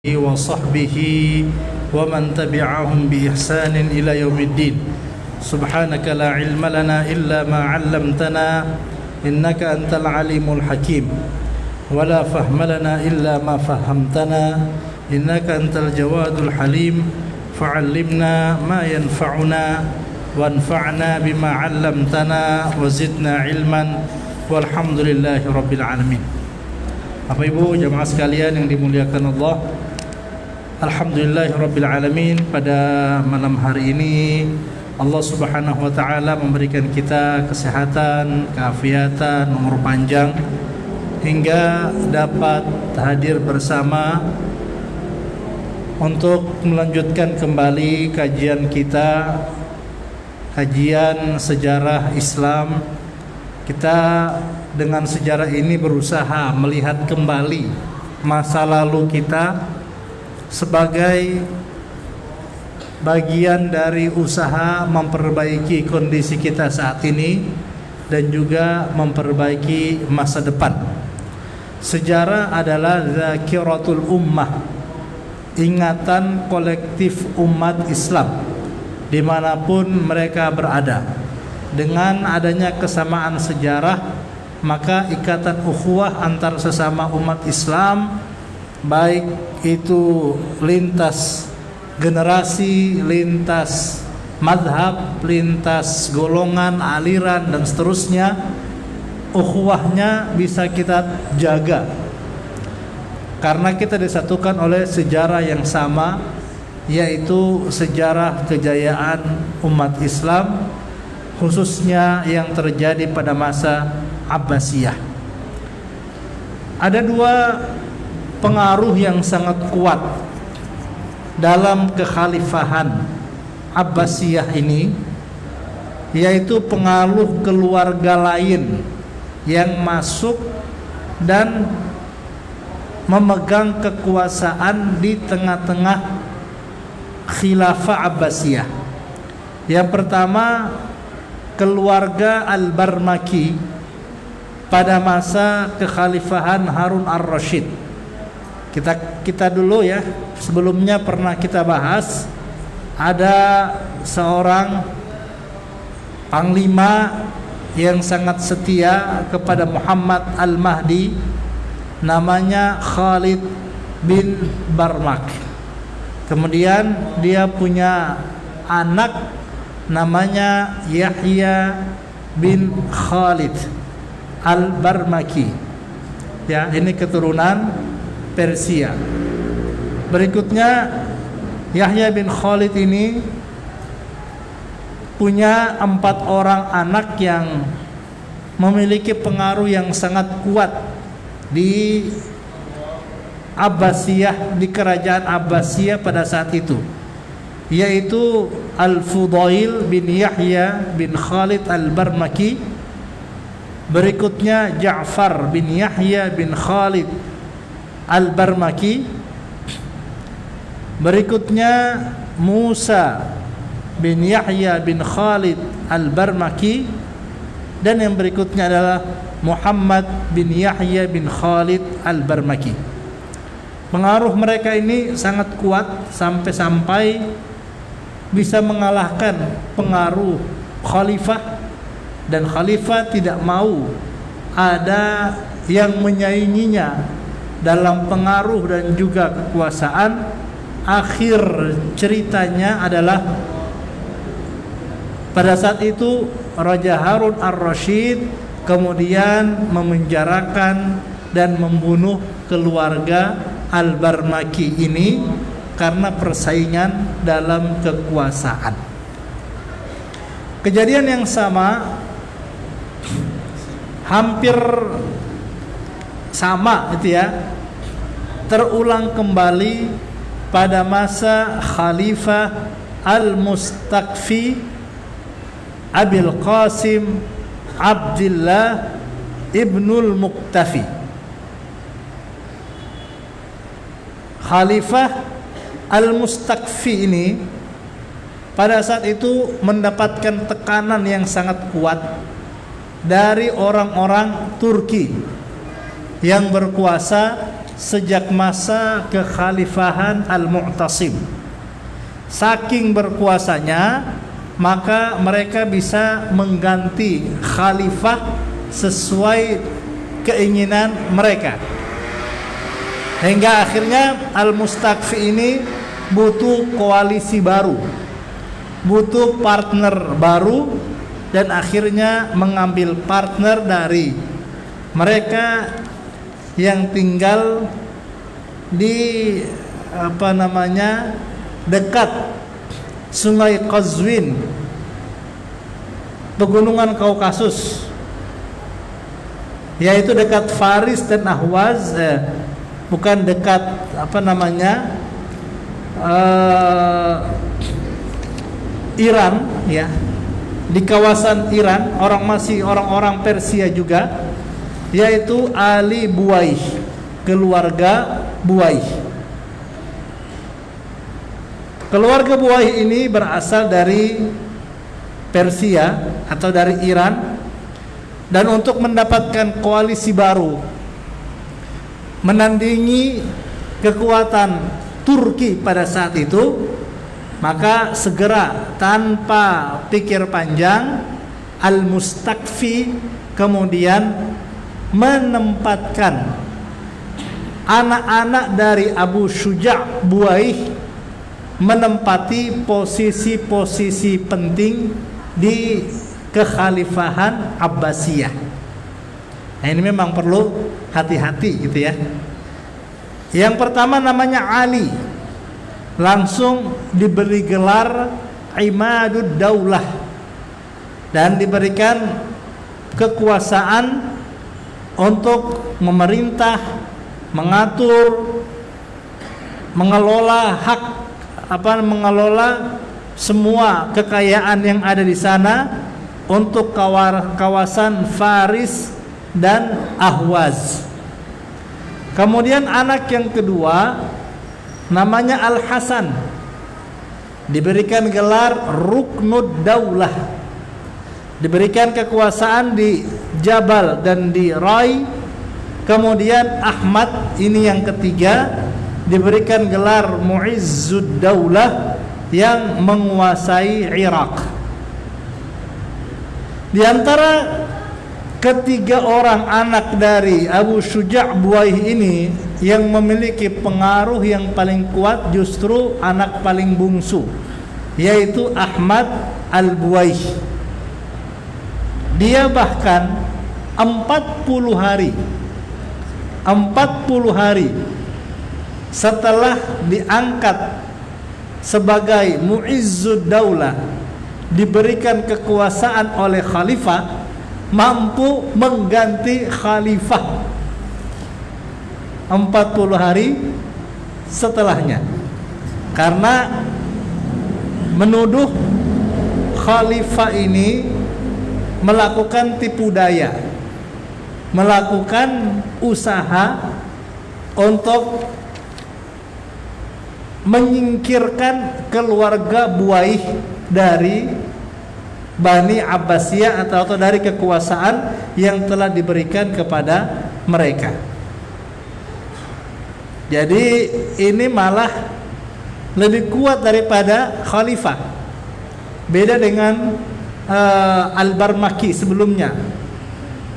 وصحبه ومن تبعهم بإحسان إلى يوم الدين. سبحانك لا علم لنا إلا ما علمتنا إنك أنت العليم الحكيم ولا فهم لنا إلا ما فهمتنا إنك أنت الجواد الحليم فعلمنا ما ينفعنا وانفعنا بما علمتنا وزدنا علما والحمد لله رب العالمين. Bapak Ibu jamaah sekalian yang dimuliakan Allah, alhamdulillahirabbil alamin, pada malam hari ini Allah Subhanahu wa taala memberikan kita kesehatan, keafiatan, umur panjang hingga dapat hadir bersama untuk melanjutkan kembali kajian kita, kajian sejarah Islam. Kita dengan sejarah ini berusaha melihat kembali masa lalu kita sebagai bagian dari usaha memperbaiki kondisi kita saat ini dan juga memperbaiki masa depan. Sejarah adalah zakiratul ummah, ingatan kolektif umat Islam dimanapun mereka berada. Dengan adanya kesamaan sejarah, maka ikatan ukhuwah antar sesama umat Islam, baik itu lintas generasi, lintas madhab, lintas golongan, aliran dan seterusnya, ukhuwahnya bisa kita jaga karena kita disatukan oleh sejarah yang sama, yaitu sejarah kejayaan umat Islam, khususnya yang terjadi pada masa Abbasiyah. Ada dua pengaruh yang sangat kuat dalam kekhalifahan Abbasiyah ini, yaitu pengaruh keluarga lain yang masuk dan memegang kekuasaan di tengah-tengah khilafah Abbasiyah. Yang pertama, keluarga Al-Barmaki pada masa kekhalifahan Harun ar-Rasyid. Kita dulu ya, sebelumnya pernah kita bahas, ada seorang panglima yang sangat setia kepada Muhammad Al-Mahdi, namanya Khalid bin Barmak. Kemudian dia punya anak namanya Yahya bin Khalid Al-Barmaki. Ya, ini keturunan Persia. Berikutnya Yahya bin Khalid ini punya 4 orang anak yang memiliki pengaruh yang sangat kuat di Abbasiyah, di kerajaan Abbasiyah pada saat itu, yaitu Al-Fudail bin Yahya bin Khalid Al-Barmaki. Berikutnya Ja'far bin Yahya bin Khalid Al-Barmaki. Berikutnya Musa bin Yahya bin Khalid Al-Barmaki. Dan yang berikutnya adalah Muhammad bin Yahya bin Khalid Al-Barmaki. Pengaruh mereka ini sangat kuat sampai-sampai bisa mengalahkan pengaruh khalifah, dan khalifah tidak mau ada yang menyainginya dalam pengaruh dan juga kekuasaan. Akhir ceritanya adalah pada saat itu Raja Harun ar-Rasyid kemudian memenjarakan dan membunuh keluarga Al-Barmaki ini karena persaingan dalam kekuasaan. Kejadian yang sama, hampir sama itu ya, terulang kembali pada masa Khalifah Al-Mustakfi Abil Qasim Abdullah Ibnul Muqtafi. Khalifah Al-Mustakfi ini pada saat itu mendapatkan tekanan yang sangat kuat dari orang-orang Turki yang berkuasa sejak masa kekhalifahan Al-Mu'tasim. Saking berkuasanya, maka mereka bisa mengganti khalifah sesuai keinginan mereka. Hingga akhirnya Al-Mustakfi ini butuh koalisi baru, butuh partner baru, dan akhirnya mengambil partner dari mereka yang tinggal di dekat Sungai Qazwin, pegunungan Kaukasus, yaitu dekat Faris dan Ahwaz, bukan dekat Iran, ya, di kawasan Iran, orang-orang Persia juga, yaitu Ali Buwaih, keluarga Buwaih. Keluarga Buwaih ini berasal dari Persia atau dari Iran, dan untuk mendapatkan koalisi baru menandingi kekuatan Turki pada saat itu, maka segera tanpa pikir panjang Al-Mustakfi kemudian menempatkan anak-anak dari Abu Syuja' Buwaih menempati posisi-posisi penting di kekhalifahan Abbasiyah. Nah, ini memang perlu hati-hati gitu ya. Yang pertama namanya Ali, langsung diberi gelar Imadud Daulah dan diberikan kekuasaan untuk memerintah, mengatur, mengelola semua kekayaan yang ada di sana untuk kawasan Faris dan Ahwaz. Kemudian anak yang kedua namanya Al-Hasan, diberikan gelar Ruknud Daulah, diberikan kekuasaan di Jabal dan di Rai. Kemudian Ahmad, ini yang ketiga, diberikan gelar Mu'izzud Daulah, yang menguasai Irak. Di antara ketiga orang anak dari Abu Syuja' Buwaih ini, yang memiliki pengaruh yang paling kuat justru anak paling bungsu, yaitu Ahmad Al-Buwaih. Dia bahkan 40 hari setelah diangkat sebagai Mu'izzud Daulah, diberikan kekuasaan oleh khalifah, mampu mengganti khalifah 40 hari setelahnya, karena menuduh khalifah ini melakukan tipu daya, melakukan usaha untuk menyingkirkan keluarga Buwaih dari Bani Abbasiyah atau dari kekuasaan yang telah diberikan kepada mereka. Jadi ini malah lebih kuat daripada khalifah. Beda dengan Al-Barmaki sebelumnya.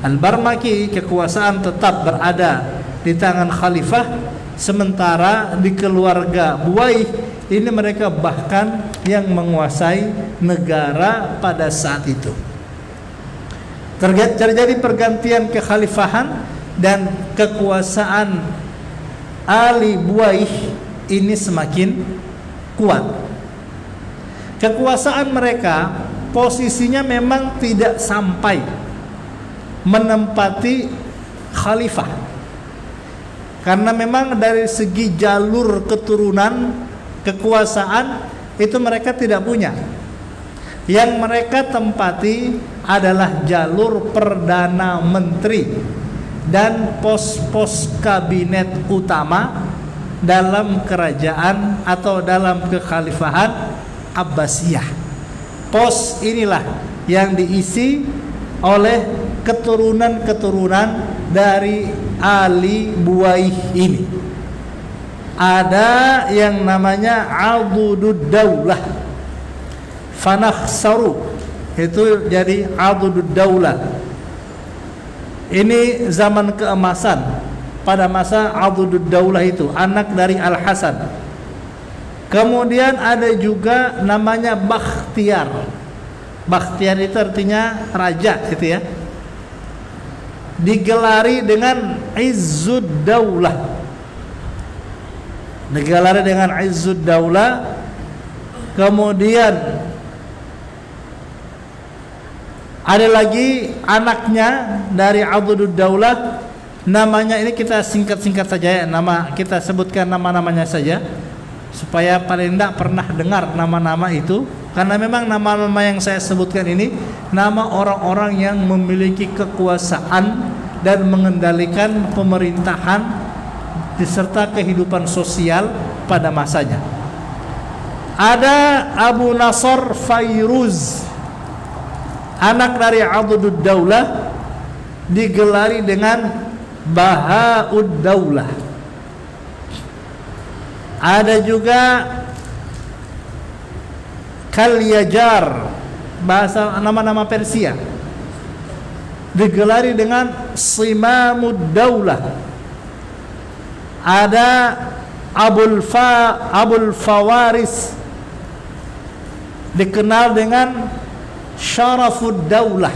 Al-Barmaki kekuasaan tetap berada di tangan khalifah, sementara di keluarga Buwaih ini mereka bahkan yang menguasai negara pada saat itu. Terjadi pergantian kekhalifahan dan kekuasaan Ali Buwaih ini semakin kuat. Kekuasaan mereka posisinya memang tidak sampai menempati khalifah, karena memang dari segi jalur keturunan kekuasaan itu mereka tidak punya. Yang mereka tempati adalah jalur perdana menteri dan pos-pos kabinet utama dalam kerajaan atau dalam kekhalifahan Abbasiyah. Pos inilah yang diisi oleh keturunan-keturunan dari Ali Buaih ini. Ada yang namanya Adudud Daulah, Fanakhsaru, itu jadi Adudud Daulah. Ini zaman keemasan pada masa Adudud Daulah itu, anak dari Al-Hasan. Kemudian ada juga namanya Bakhtiar. Bakhtiar itu artinya raja gitu ya. Digelari dengan Izzud Daulah. Digelari dengan Izzud Daulah. Kemudian ada lagi anaknya dari Adudud Daulah, namanya ini kita singkat-singkat saja ya, nama kita sebutkan nama-namanya saja supaya paling tidak pernah dengar nama-nama itu, karena memang nama-nama yang saya sebutkan ini nama orang-orang yang memiliki kekuasaan dan mengendalikan pemerintahan beserta kehidupan sosial pada masanya. Ada Abu Nasr Fairuz, anak dari Adudud Daulah, digelari dengan Baha'ud Daulah. Ada juga Kalyajar, bahasa nama-nama Persia, digelari dengan Simamud Daulah. Ada Abul Fawaris, dikenal dengan Syarafud Daulah.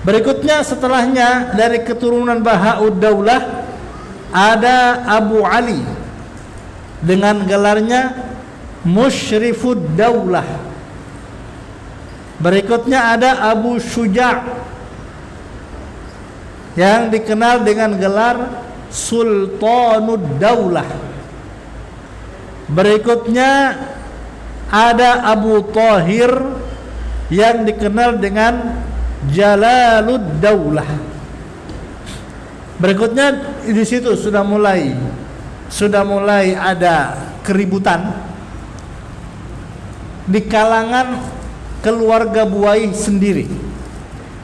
Berikutnya setelahnya dari keturunan Baha'ud Daulah ada Abu Ali dengan gelarnya Musyrifud Daulah. Berikutnya ada Abu Syuja' yang dikenal dengan gelar Sultanud Daulah. Berikutnya ada Abu Thahir yang dikenal dengan Jalalud Daulah. Berikutnya di situ sudah mulai ada keributan di kalangan keluarga Buaih sendiri.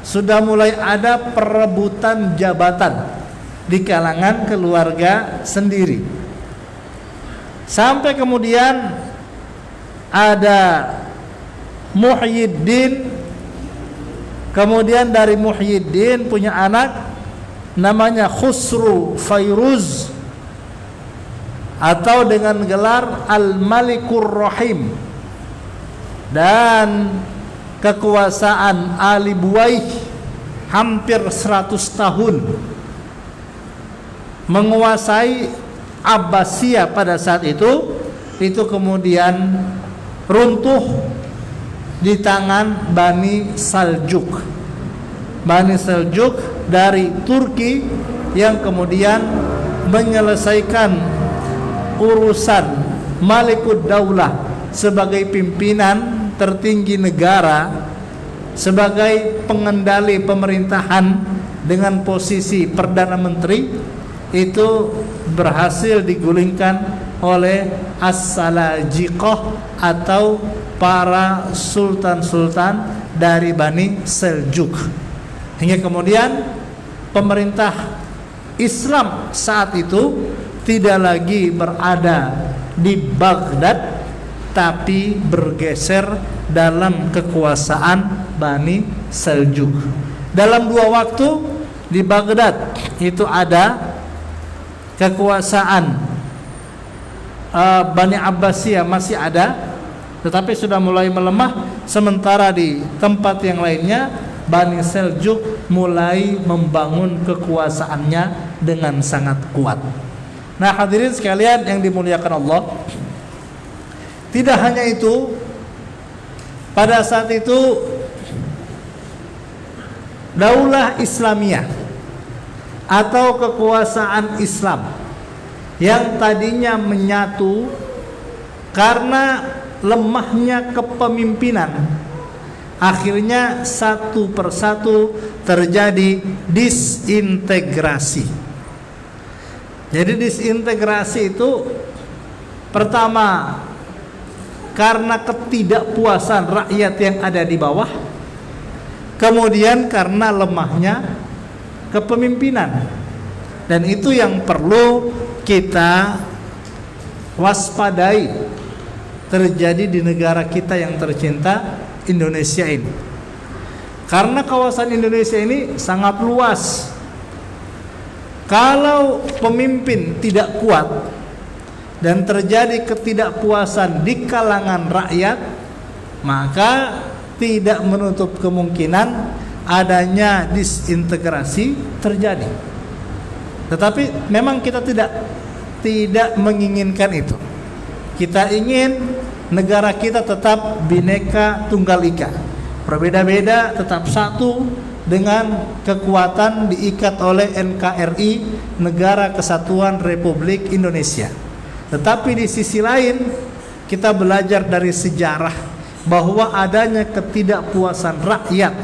Sudah mulai ada perebutan jabatan di kalangan keluarga sendiri. Sampai kemudian ada Muhyiddin. Kemudian dari Muhyiddin punya anak namanya Khusru Fairuz, atau dengan gelar Al-Malikur Rahim. Dan kekuasaan Ali Buaih hampir 100 tahun menguasai Abbasiyah pada saat itu kemudian runtuh di tangan Bani Saljuk. Bani Saljuk dari Turki yang kemudian menyelesaikan urusan Malikud Daulah sebagai pimpinan tertinggi negara, sebagai pengendali pemerintahan dengan posisi Perdana Menteri, itu berhasil digulingkan oleh As-Salajiqah atau para sultan-sultan dari Bani Seljuk. Hingga kemudian pemerintah Islam saat itu tidak lagi berada di Baghdad, tapi bergeser dalam kekuasaan Bani Seljuk. Dalam 2 waktu di Baghdad itu ada kekuasaan Bani Abbasiyah masih ada, tetapi sudah mulai melemah. Sementara di tempat yang lainnya Bani Seljuk mulai membangun kekuasaannya dengan sangat kuat. Nah, hadirin sekalian yang dimuliakan Allah, tidak hanya itu, pada saat itu Daulah Islamiyah atau kekuasaan Islam yang tadinya menyatu karena lemahnya kepemimpinan, akhirnya satu persatu terjadi disintegrasi. Jadi disintegrasi itu pertama karena ketidakpuasan rakyat yang ada di bawah, kemudian karena lemahnya kepemimpinan. Dan itu yang perlu kita waspadai terjadi di negara kita yang tercinta, Indonesia ini. Karena kawasan Indonesia ini sangat luas. Kalau pemimpin tidak kuat dan terjadi ketidakpuasan di kalangan rakyat, maka tidak menutup kemungkinan adanya disintegrasi terjadi. Tetapi memang kita tidak menginginkan itu. Kita ingin negara kita tetap Bhinneka Tunggal Ika, berbeda-beda tetap satu dengan kekuatan diikat oleh NKRI, Negara Kesatuan Republik Indonesia. Tetapi di sisi lain kita belajar dari sejarah bahwa adanya ketidakpuasan rakyat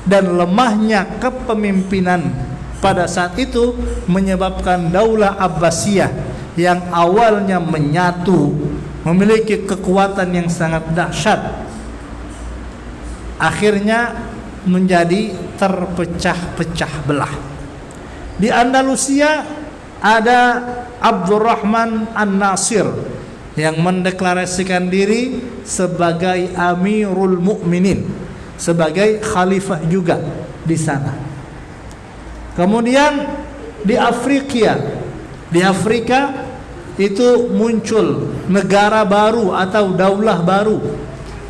dan lemahnya kepemimpinan pada saat itu menyebabkan Daulah Abbasiyah yang awalnya menyatu, memiliki kekuatan yang sangat dahsyat, akhirnya menjadi terpecah-pecah belah. Di Andalusia ada Abdurrahman An-Nasir yang mendeklarasikan diri sebagai Amirul Mukminin, sebagai khalifah juga di sana. Kemudian di Afrika itu muncul negara baru atau daulah baru,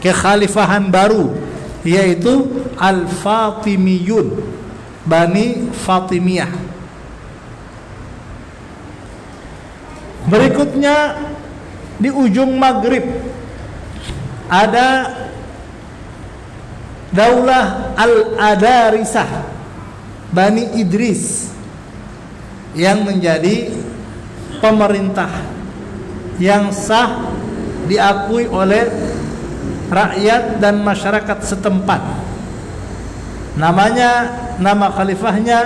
kekhalifahan baru, yaitu Al-Fatimiyun, Bani Fatimiyah. Berikutnya di ujung Maghrib ada Daulah Al-Adarisah, Bani Idris, yang menjadi pemerintah yang sah, diakui oleh rakyat dan masyarakat setempat. Nama khalifahnya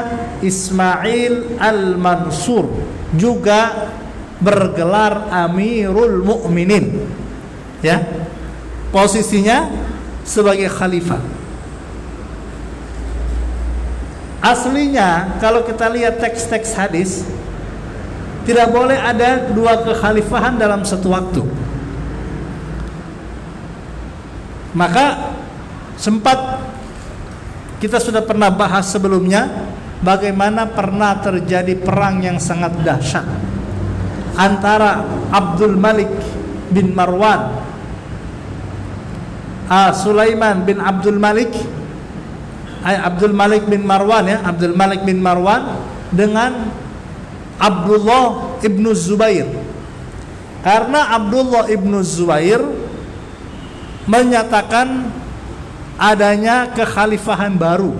Ismail Al-Mansur, juga bergelar Amirul Mukminin, ya, posisinya sebagai khalifah. Aslinya kalau kita lihat teks-teks hadis, tidak boleh ada dua kekhalifahan dalam satu waktu. Maka sempat kita sudah pernah bahas sebelumnya bagaimana pernah terjadi perang yang sangat dahsyat antara Abdul Malik bin Marwan, Sulaiman bin Abdul Malik bin Marwan, ya, Abdul Malik bin Marwan dengan Abdullah ibnu Zubair. Karena Abdullah ibnu Zubair menyatakan adanya kekhalifahan baru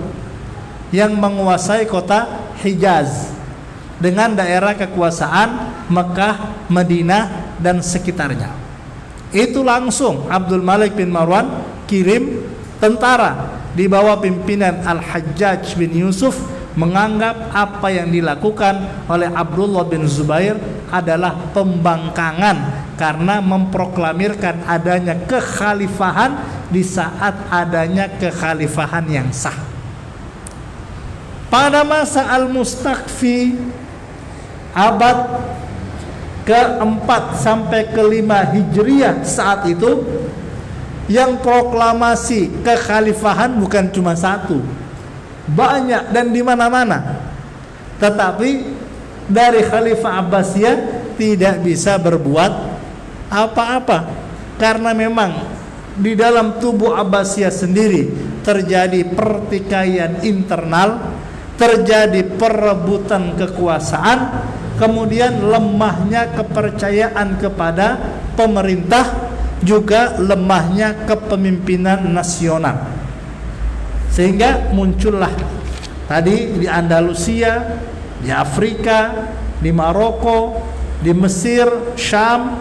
yang menguasai kota Hijaz dengan daerah kekuasaan Mekah, Madinah dan sekitarnya. Itu langsung Abdul Malik bin Marwan kirim tentara di bawah pimpinan Al-Hajjaj bin Yusuf, menganggap apa yang dilakukan oleh Abdullah bin Zubair adalah pembangkangan karena memproklamirkan adanya kekhalifahan di saat adanya kekhalifahan yang sah. Pada masa Al-Mustakfi abad ke-4 sampai ke-5 Hijriah saat itu, yang proklamasi kekhalifahan bukan cuma satu, banyak dan di mana-mana. Tetapi dari Khalifah Abbasiyah tidak bisa berbuat apa-apa karena memang di dalam tubuh Abbasiyah sendiri terjadi pertikaian internal, terjadi perebutan kekuasaan, kemudian lemahnya kepercayaan kepada pemerintah, juga lemahnya kepemimpinan nasional, sehingga muncullah tadi di Andalusia, di Afrika, di Maroko, di Mesir, Syam,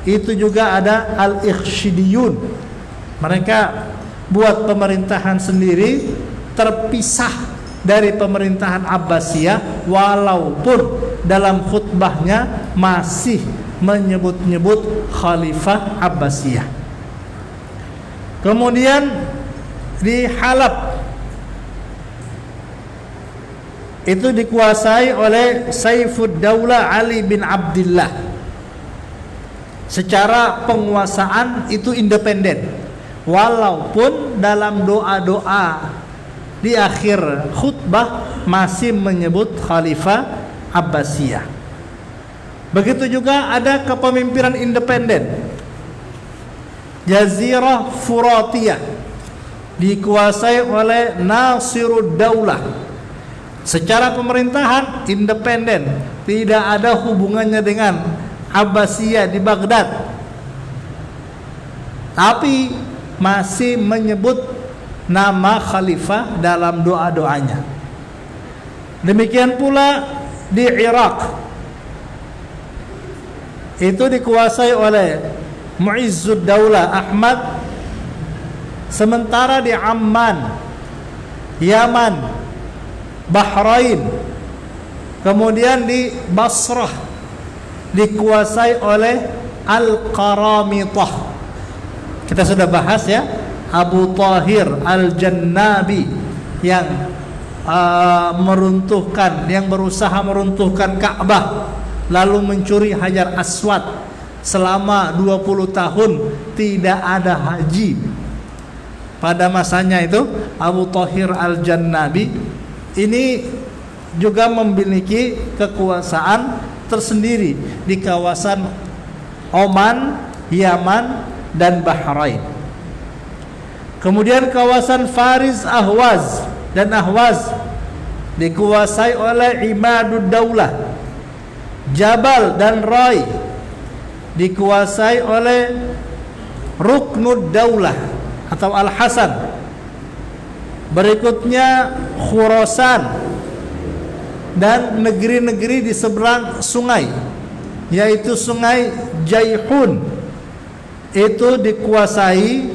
itu juga ada Al-Ikhshidiyun. Mereka buat pemerintahan sendiri terpisah dari pemerintahan Abbasiyah, walaupun dalam khutbahnya masih menyebut-nyebut Khalifah Abbasiyah. Kemudian di Halab itu dikuasai oleh Saifuddaulah Ali bin Abdullah. Secara penguasaan itu independen, walaupun dalam doa-doa di akhir khutbah masih menyebut Khalifah Abbasiyah. Begitu juga ada kepemimpinan independen, Jazirah Furatiyah, dikuasai oleh Nasiruddaulah. Secara pemerintahan independen, tidak ada hubungannya dengan Abbasiyah di Baghdad, tapi masih menyebut nama khalifah dalam doa-doanya. Demikian pula di Irak, itu dikuasai oleh Mu'izzuddaulah Ahmad. Sementara di Amman, Yaman, Bahrain, kemudian di Basrah dikuasai oleh Al-Qaramitah. Kita sudah bahas ya, Abu Tahir Al-Jannabi yang meruntuhkan, yang berusaha meruntuhkan Ka'bah, lalu mencuri Hajar Aswad. Selama 20 tahun tidak ada haji. Pada masanya itu Abu Tahir Al-Jannabi ini juga memiliki kekuasaan tersendiri di kawasan Oman, Yaman, dan Bahrain. Kemudian kawasan Faris, Ahwaz dan Ahwaz dikuasai oleh Imaduddaulah. Jabal dan Rai dikuasai oleh Ruknuddaulah atau Al-Hasan. Berikutnya Khurasan dan negeri-negeri di seberang sungai, yaitu sungai Jaihun, itu dikuasai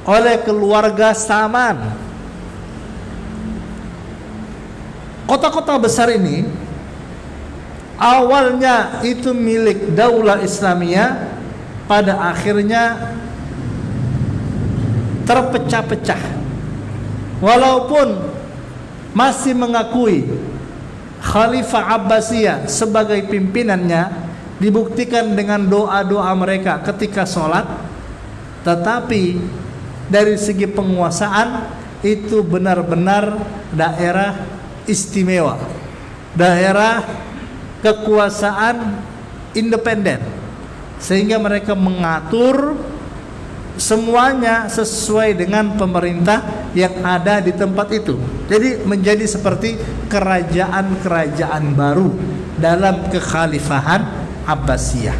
oleh keluarga Saman. Kota-kota besar ini awalnya itu milik Daulah Islamiyah, pada akhirnya terpecah-pecah. Walaupun masih mengakui Khalifah Abbasiyah sebagai pimpinannya, dibuktikan dengan doa-doa mereka ketika sholat, tetapi dari segi penguasaan itu benar-benar daerah istimewa, daerah kekuasaan independen, sehingga mereka mengatur semuanya sesuai dengan pemerintah yang ada di tempat itu. Jadi menjadi seperti kerajaan-kerajaan baru dalam kekhalifahan Abbasiyah.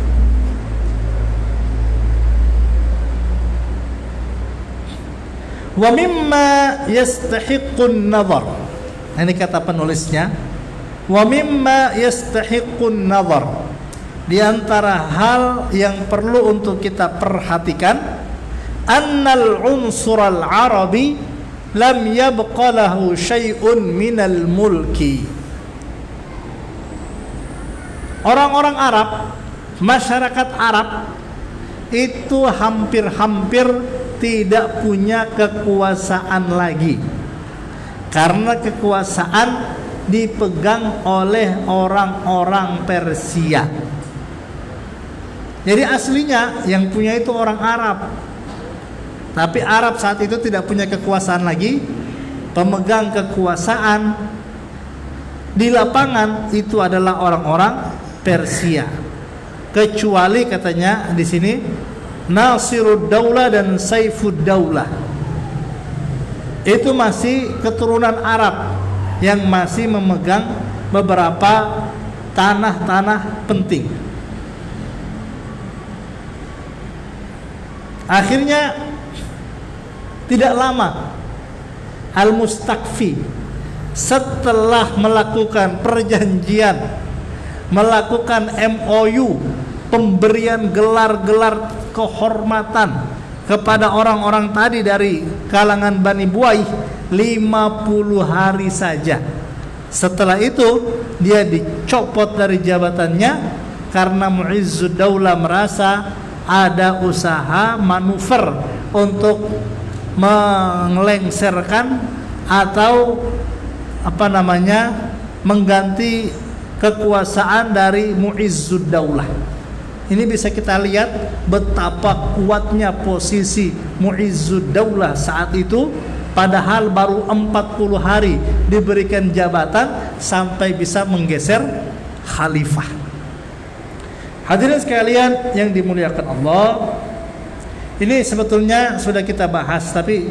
Wa mimma yastahiqqun nazar. Ini kata penulisnya, wa mimma yastahiqqun nazar. Di antara hal yang perlu untuk kita perhatikan, annal unsural arabi lam yabqa lahu syai'un minal mulki. Orang-orang Arab, masyarakat Arab itu hampir-hampir tidak punya kekuasaan lagi, karena kekuasaan dipegang oleh orang-orang Persia. Jadi aslinya yang punya itu orang Arab, tapi Arab saat itu tidak punya kekuasaan lagi. Pemegang kekuasaan di lapangan itu adalah orang-orang Persia, kecuali katanya di sini Nasiruddaulah dan Saifuddaulah, itu masih keturunan Arab yang masih memegang beberapa tanah-tanah penting. Akhirnya tidak lama Al-Mustakfi setelah melakukan perjanjian, melakukan MOU, pemberian gelar-gelar kehormatan kepada orang-orang tadi dari kalangan Bani Buaih 50 hari saja. Setelah itu dia dicopot dari jabatannya karena Mu'izzuddaulah merasa ada usaha manuver untuk mengelengsarkan atau mengganti kekuasaan dari Mu'izzud Daulah. Ini bisa kita lihat betapa kuatnya posisi Mu'izzud Daulah saat itu, padahal baru 40 hari diberikan jabatan sampai bisa menggeser khalifah. Hadirin sekalian yang dimuliakan Allah, ini sebetulnya sudah kita bahas, tapi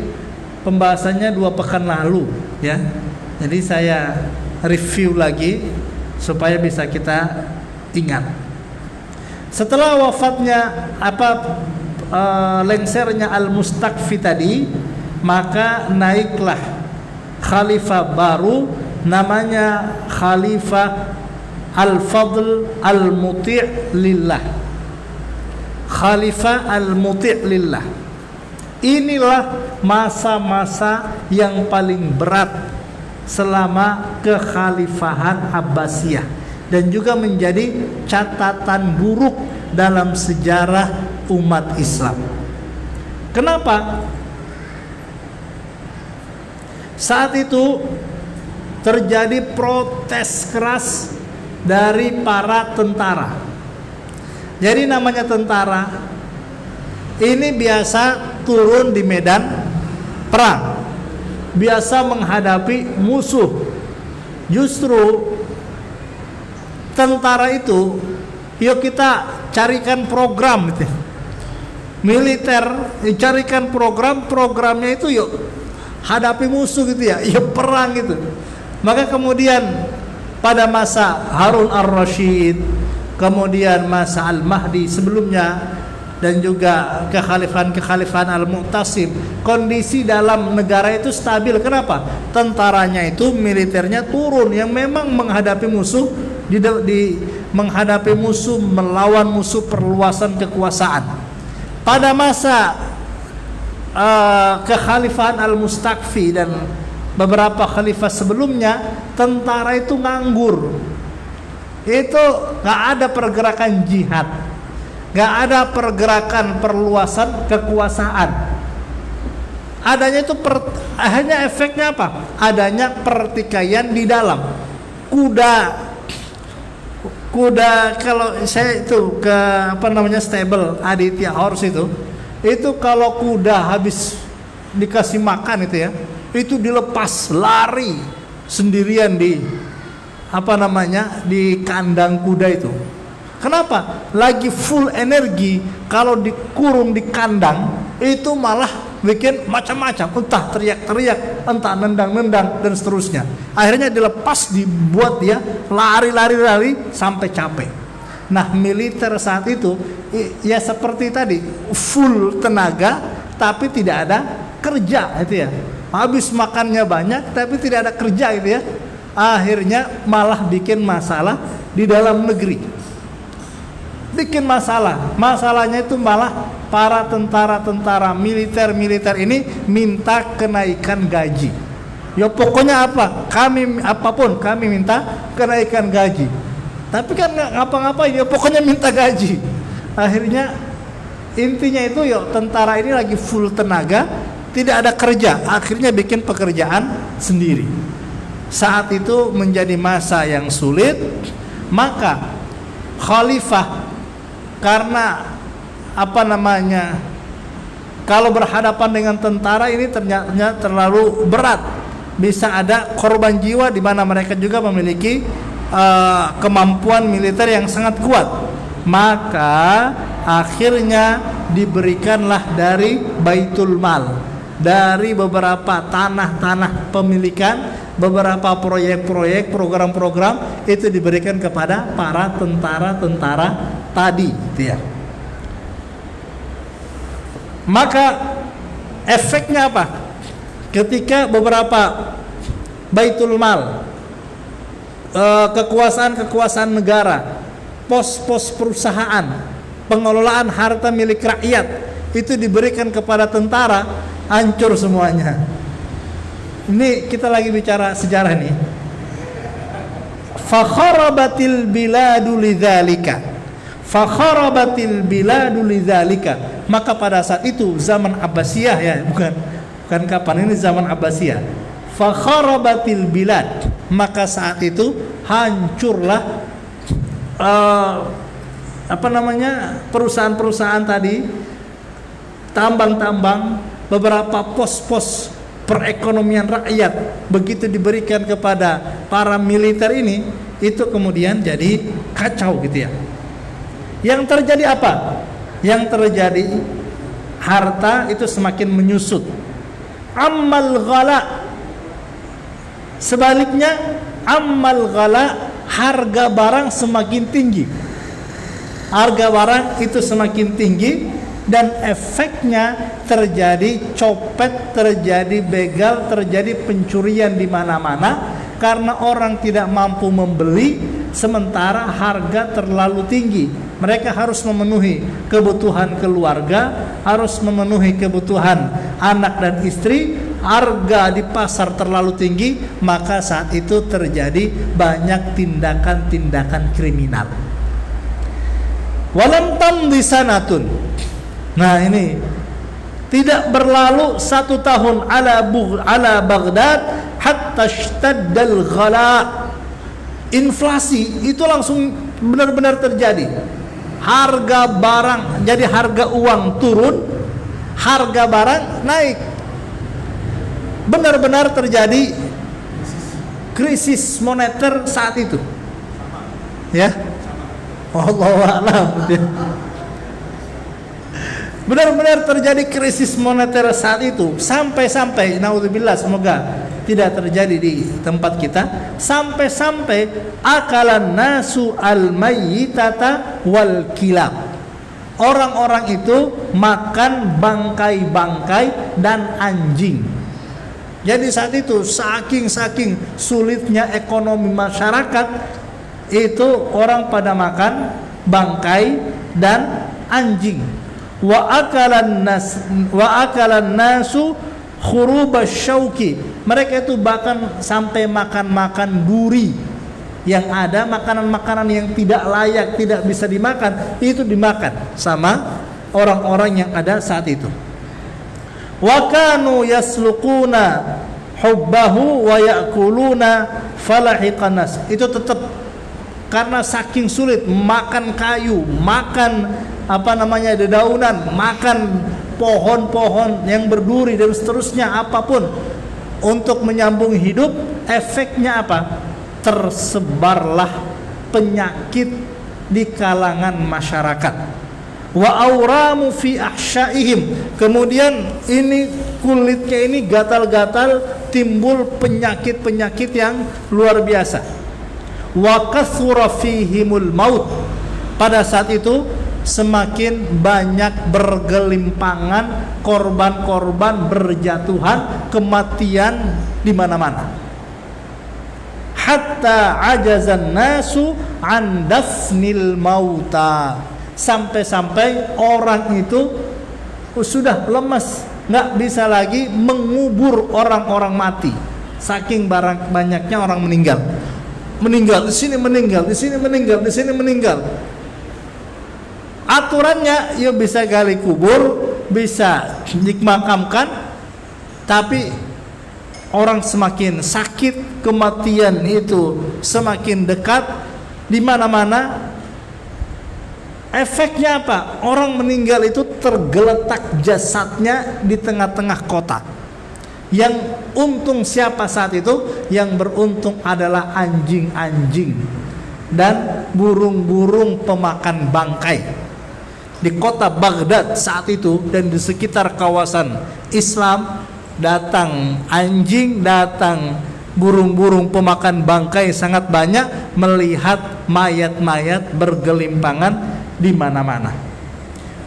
pembahasannya 2 pekan lalu ya. Jadi saya review lagi supaya bisa kita ingat. Setelah wafatnya lengsernya Al-Mustakfi tadi, maka naiklah khalifah baru namanya Khalifah Al-Fadl Al-Muti' Lillah. Khalifah Al-Muti' Lillah. Inilah masa-masa yang paling berat selama kekhalifahan Abbasiyah dan juga menjadi catatan buruk dalam sejarah umat Islam. Kenapa? Saat itu terjadi protes keras dari para tentara. Jadi namanya tentara ini biasa turun di medan perang, biasa menghadapi musuh. Justru tentara itu, yuk kita carikan program gitu. Militer carikan programnya itu, yuk hadapi musuh gitu ya, yuk perang gitu. Maka kemudian pada masa Harun ar-Rasyid, kemudian masa Al-Mahdi sebelumnya, dan juga kekhalifahan Al-Mu'tasim, kondisi dalam negara itu stabil. Kenapa? Tentaranya itu, militernya turun, yang memang menghadapi musuh, menghadapi musuh, melawan musuh perluasan kekuasaan. Pada masa kekhalifahan Al-Mustakfi dan beberapa khalifah sebelumnya, tentara itu nganggur. Itu nggak ada pergerakan jihad, nggak ada pergerakan perluasan kekuasaan. Adanya itu hanya efeknya apa? Adanya pertikaian di dalam. Kuda kalau saya itu ke stable Aditya Horse itu kalau kuda habis dikasih makan itu dilepas lari sendirian di kandang kuda itu. Kenapa? Lagi full energi. Kalau dikurung di kandang itu malah bikin macam-macam, entah teriak-teriak, entah nendang-nendang dan seterusnya. Akhirnya dilepas, dibuat dia lari sampai capek. Nah, militer saat itu ya seperti tadi, full tenaga tapi tidak ada kerja itu ya. Habis makannya banyak tapi tidak ada kerja gitu ya. Akhirnya malah bikin masalah di dalam negeri. Bikin masalahnya itu malah para tentara militer ini minta kenaikan gaji. Ya pokoknya kami minta kenaikan gaji. Tapi kan nggak ngapa-ngapain, ya pokoknya minta gaji. Akhirnya intinya itu tentara ini lagi full tenaga, tidak ada kerja, akhirnya bikin pekerjaan sendiri. Saat itu menjadi masa yang sulit, maka khalifah karena kalau berhadapan dengan tentara ini ternyata terlalu berat, bisa ada korban jiwa di mana mereka juga memiliki kemampuan militer yang sangat kuat. Maka akhirnya diberikanlah dari Baitul Mal, dari beberapa tanah-tanah pemilikan, beberapa proyek-proyek, program-program itu diberikan kepada para tentara-tentara tadi gitu ya. Maka efeknya apa? Ketika beberapa Baitul Mal, kekuasaan negara, pos-pos perusahaan, pengelolaan harta milik rakyat itu diberikan kepada tentara, hancur semuanya. Ini kita lagi bicara sejarah nih. Fakharabatil biladu lidzalika. Maka pada saat itu zaman Abbasiyah ya, bukan kapan, ini zaman Abbasiyah. Fakharabatil bilad. maka saat itu hancurlah perusahaan-perusahaan tadi, tambang-tambang, beberapa pos-pos perekonomian rakyat begitu diberikan kepada para militer ini, itu kemudian jadi kacau gitu ya. Yang terjadi apa? Yang terjadi harta itu semakin menyusut. Ammal ghala, sebaliknya ammal ghala, harga barang semakin tinggi. Harga barang itu semakin tinggi dan efeknya terjadi copet, terjadi begal, terjadi pencurian di mana-mana karena orang tidak mampu membeli sementara harga terlalu tinggi. Mereka harus memenuhi kebutuhan keluarga, harus memenuhi kebutuhan anak dan istri. Harga di pasar terlalu tinggi, maka saat itu terjadi banyak tindakan-tindakan kriminal. Walam tamdi sanatun. Nah ini tidak berlalu 1 tahun ala Baghdad hatta ishtaddal ghala. Inflasi itu langsung benar-benar terjadi. Harga barang, jadi harga uang turun, harga barang naik. Benar-benar terjadi krisis moneter saat itu. Ya. Allahu a'lam. Benar-benar terjadi krisis moneter saat itu, sampai-sampai naudzubillah, semoga tidak terjadi di tempat kita, sampai-sampai akalan nasu al-mayyitata wal kilab. Orang-orang itu makan bangkai-bangkai dan anjing. Jadi saat itu saking sulitnya ekonomi masyarakat, itu orang pada makan bangkai dan anjing. Wa akalan nasu khurubasy syauki. Mereka itu bahkan sampai makan duri. Yang ada makanan-makanan yang tidak layak, tidak bisa dimakan, itu dimakan sama orang-orang yang ada saat itu. Wa kanu yasluquna hubbahu wa ya'kuluna falahiqan nas. Itu tetap karena saking sulit makan kayu, makan dedaunan, makan pohon-pohon yang berduri dan seterusnya, apapun untuk menyambung hidup. Efeknya apa? Tersebarlah penyakit di kalangan masyarakat. Wa auramu fi ahsyaihim. Kemudian ini kulitnya ini gatal-gatal, timbul penyakit-penyakit yang luar biasa. Wa kathura fihimul maut. Pada saat itu semakin banyak bergelimpangan, korban-korban berjatuhan, kematian di mana-mana. Hatta ajazan nasu an dafnil mauta. Sampai-sampai orang itu sudah lemas, nggak bisa lagi mengubur orang-orang mati. Saking banyaknya orang meninggal di sini, meninggal di sini, meninggal di sini, meninggal. Aturannya ya bisa gali kubur, bisa dimakamkan, tapi orang semakin sakit, kematian itu semakin dekat di mana-mana. Efeknya apa? Orang meninggal itu tergeletak jasadnya di tengah-tengah kota. Yang untung siapa saat itu? Yang beruntung adalah anjing-anjing dan burung-burung pemakan bangkai. Di kota Baghdad saat itu dan di sekitar kawasan Islam, datang anjing, datang burung-burung pemakan bangkai sangat banyak, melihat mayat-mayat bergelimpangan di mana-mana.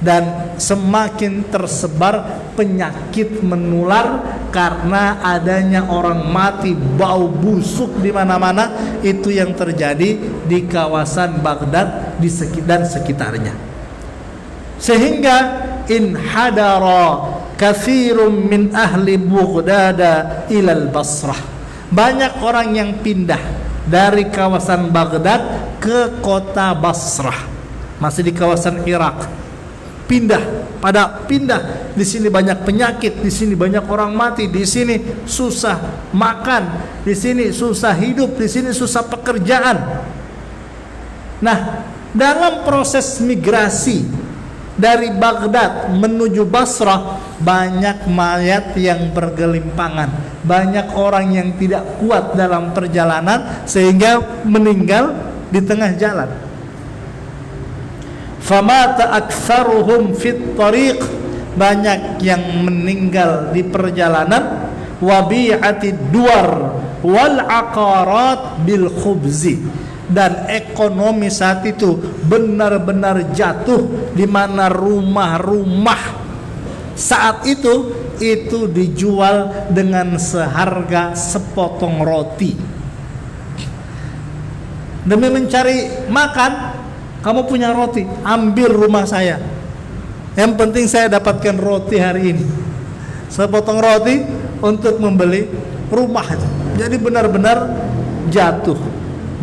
Dan semakin tersebar penyakit menular karena adanya orang mati, bau busuk di mana-mana. Itu yang terjadi di kawasan Baghdad dan sekitarnya. Sehingga inhadara katsirum min ahli Baghdad ilal Basrah. Banyak orang yang pindah dari kawasan Baghdad ke kota Basrah, masih di kawasan Irak. pindah. Di sini banyak penyakit, di sini banyak orang mati, di sini susah makan, di sini susah hidup, di sini susah pekerjaan. Nah, dalam proses migrasi dari Baghdad menuju Basrah, banyak mayat yang bergelimpangan, banyak orang yang tidak kuat dalam perjalanan sehingga meninggal di tengah jalan. Famata aktsaruhum fit tariq, banyak yang meninggal di perjalanan. Wabi'atid duar wal aqarat bil khubzi, dan ekonomi saat itu benar-benar jatuh, di mana rumah-rumah saat itu dijual dengan seharga sepotong roti. Demi mencari makan, kamu punya roti, ambil rumah saya. Yang penting saya dapatkan roti hari ini. Sepotong roti untuk membeli rumah itu. Jadi benar-benar jatuh.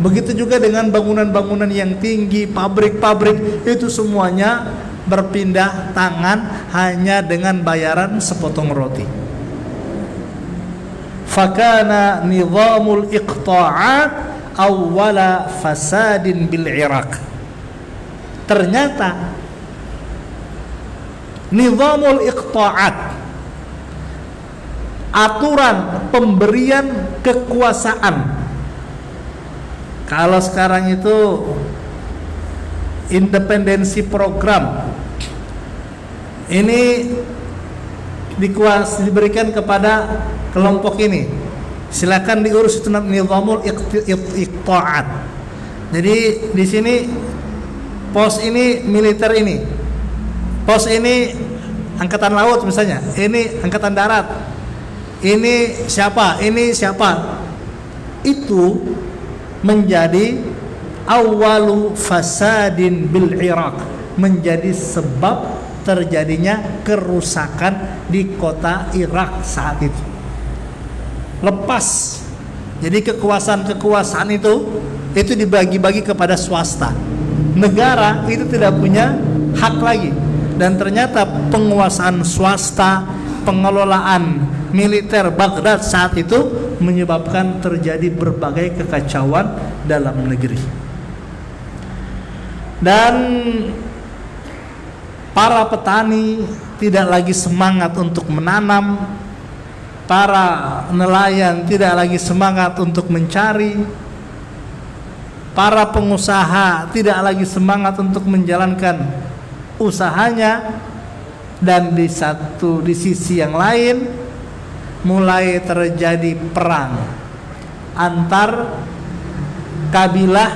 Begitu juga dengan bangunan-bangunan yang tinggi, pabrik-pabrik, itu semuanya berpindah tangan hanya dengan bayaran sepotong roti. Fakana nizamul iqta'at awwala fasadin bil Iraq. Ternyata nizamul iqta'at, aturan pemberian kekuasaan, kalau sekarang itu independensi program, ini diberikan kepada kelompok ini, silakan diurus, itu nizamul iqta'at. Jadi di sini pos ini militer, ini pos ini angkatan laut misalnya, ini angkatan darat, ini siapa, itu menjadi awalu fasadin bil Iraq, menjadi sebab terjadinya kerusakan di kota Irak saat itu. Lepas, jadi kekuasaan itu dibagi-bagi kepada swasta. Negara itu tidak punya hak lagi, dan ternyata penguasaan swasta, pengelolaan militer Baghdad saat itu menyebabkan terjadi berbagai kekacauan dalam negeri. Dan para petani tidak lagi semangat untuk menanam, para nelayan tidak lagi semangat untuk mencari, para pengusaha tidak lagi semangat untuk menjalankan usahanya, dan di sisi yang lain mulai terjadi perang antar kabilah,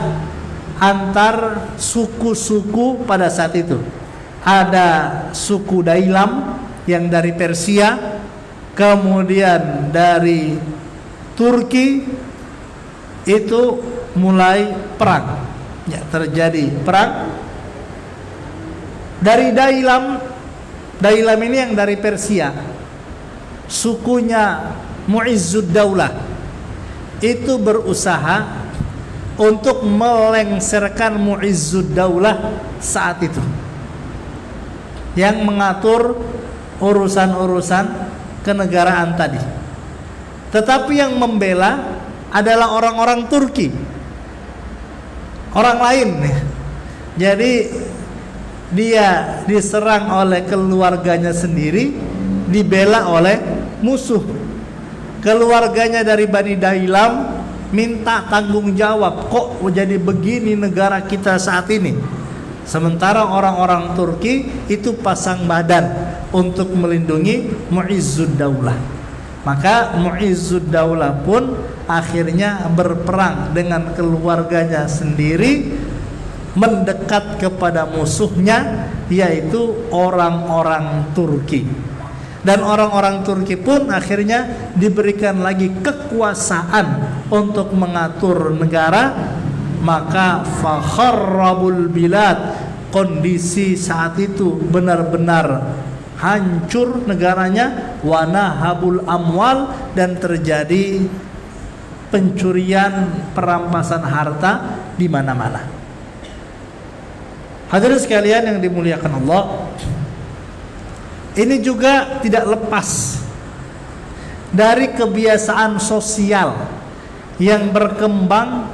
antar suku-suku pada saat itu. Ada suku Dailam yang dari Persia, kemudian dari Turki, itu mulai perang. Ya, terjadi perang dari Dailam ini yang dari Persia, sukunya Mu'izzud Daulah itu berusaha untuk melengsarkan Mu'izzud Daulah saat itu, yang mengatur urusan-urusan kenegaraan tadi. Tetapi yang membela adalah orang-orang Turki, orang lain. Jadi dia diserang oleh keluarganya sendiri, dibela oleh musuh. Keluarganya dari Bani Dailam minta tanggung jawab, kok jadi begini negara kita saat ini. Sementara orang-orang Turki itu pasang badan untuk melindungi Mu'izzud Daulah. Maka Mu'izzud Daulah pun akhirnya berperang dengan keluarganya sendiri, mendekat kepada musuhnya, yaitu orang-orang Turki. Dan orang-orang Turki pun akhirnya diberikan lagi kekuasaan untuk mengatur negara. Maka fakharrabul bilad, kondisi saat itu benar-benar hancur negaranya, wanahabul amwal, dan terjadi pencurian, perampasan harta di mana-mana. Hadirin sekalian yang dimuliakan Allah, ini juga tidak lepas dari kebiasaan sosial yang berkembang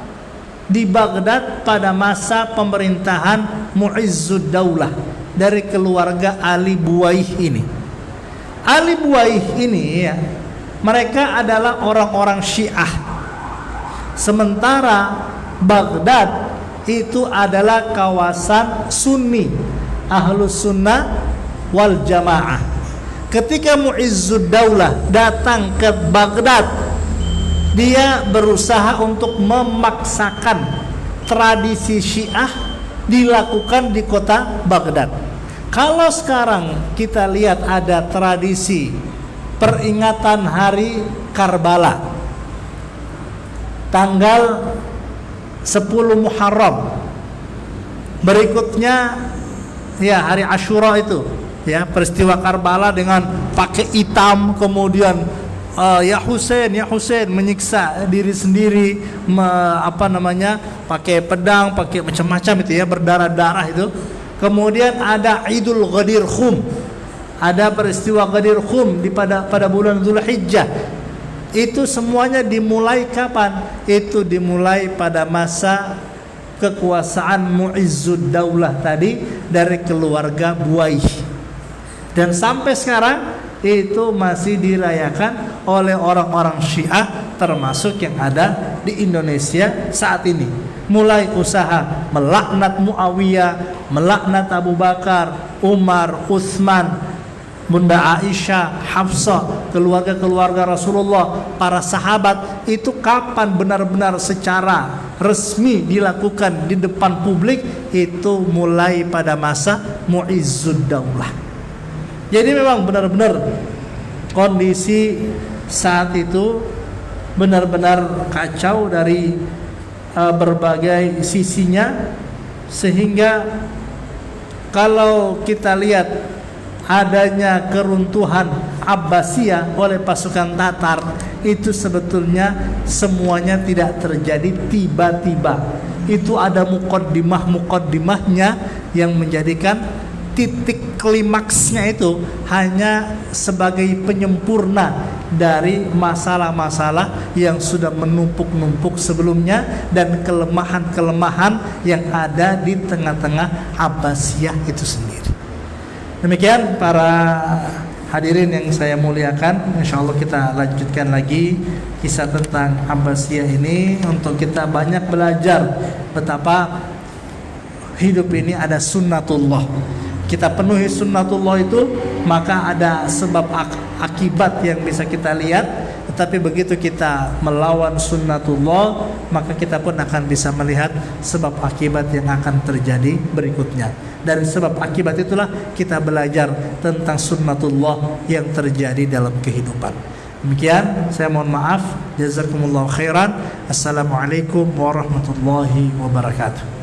di Baghdad pada masa pemerintahan Mu'izzud Daulah dari keluarga Ali Buwaih ini. Ali Buwaih ini ya, mereka adalah orang-orang Syiah. Sementara Baghdad itu adalah kawasan Sunni, Ahlus Sunnah wal Jamaah. Ketika Mu'izzud Daulah datang ke Baghdad, dia berusaha untuk memaksakan tradisi Syiah dilakukan di kota Baghdad. Kalau sekarang kita lihat ada tradisi peringatan hari Karbala tanggal 10 Muharram, berikutnya ya hari Asyura itu ya, peristiwa Karbala dengan pakai hitam, kemudian ya Husain menyiksa diri sendiri, pakai pedang, pakai macam-macam itu ya, berdarah-darah itu. Kemudian ada Idul Ghadir Khum, ada peristiwa Ghadir Khum pada bulan Dzulhijjah. Itu semuanya dimulai kapan? Itu dimulai pada masa kekuasaan Mu'izzud Daulah tadi dari keluarga Buwaih. Dan sampai sekarang itu masih dirayakan oleh orang-orang Syiah termasuk yang ada di Indonesia saat ini. Mulai usaha melaknat Muawiyah, melaknat Abu Bakar, Umar, Utsman, Bunda Aisyah, Hafsah, keluarga-keluarga Rasulullah, para sahabat, itu kapan benar-benar secara resmi dilakukan di depan publik? Itu mulai pada masa Mu'izzud Daulah. Jadi memang benar-benar kondisi saat itu benar-benar kacau dari berbagai sisinya, sehingga kalau kita lihat adanya keruntuhan Abbasiyah oleh pasukan Tatar, itu sebetulnya semuanya tidak terjadi tiba-tiba. Itu ada muqaddimahnya yang menjadikan titik klimaksnya itu hanya sebagai penyempurna dari masalah-masalah yang sudah menumpuk-numpuk sebelumnya dan kelemahan-kelemahan yang ada di tengah-tengah Abbasiyah itu sendiri. Demikian para hadirin yang saya muliakan, insyaallah kita lanjutkan lagi kisah tentang Abbasiyah ini untuk kita banyak belajar betapa hidup ini ada sunnatullah. Kita penuhi sunnatullah itu, maka ada sebab akibat yang bisa kita lihat. Tetapi begitu kita melawan sunnatullah, maka kita pun akan bisa melihat sebab akibat yang akan terjadi berikutnya. Dari sebab akibat itulah kita belajar tentang sunnatullah yang terjadi dalam kehidupan. Demikian, saya mohon maaf. Jazakumullahu khairan. Assalamualaikum warahmatullahi wabarakatuh.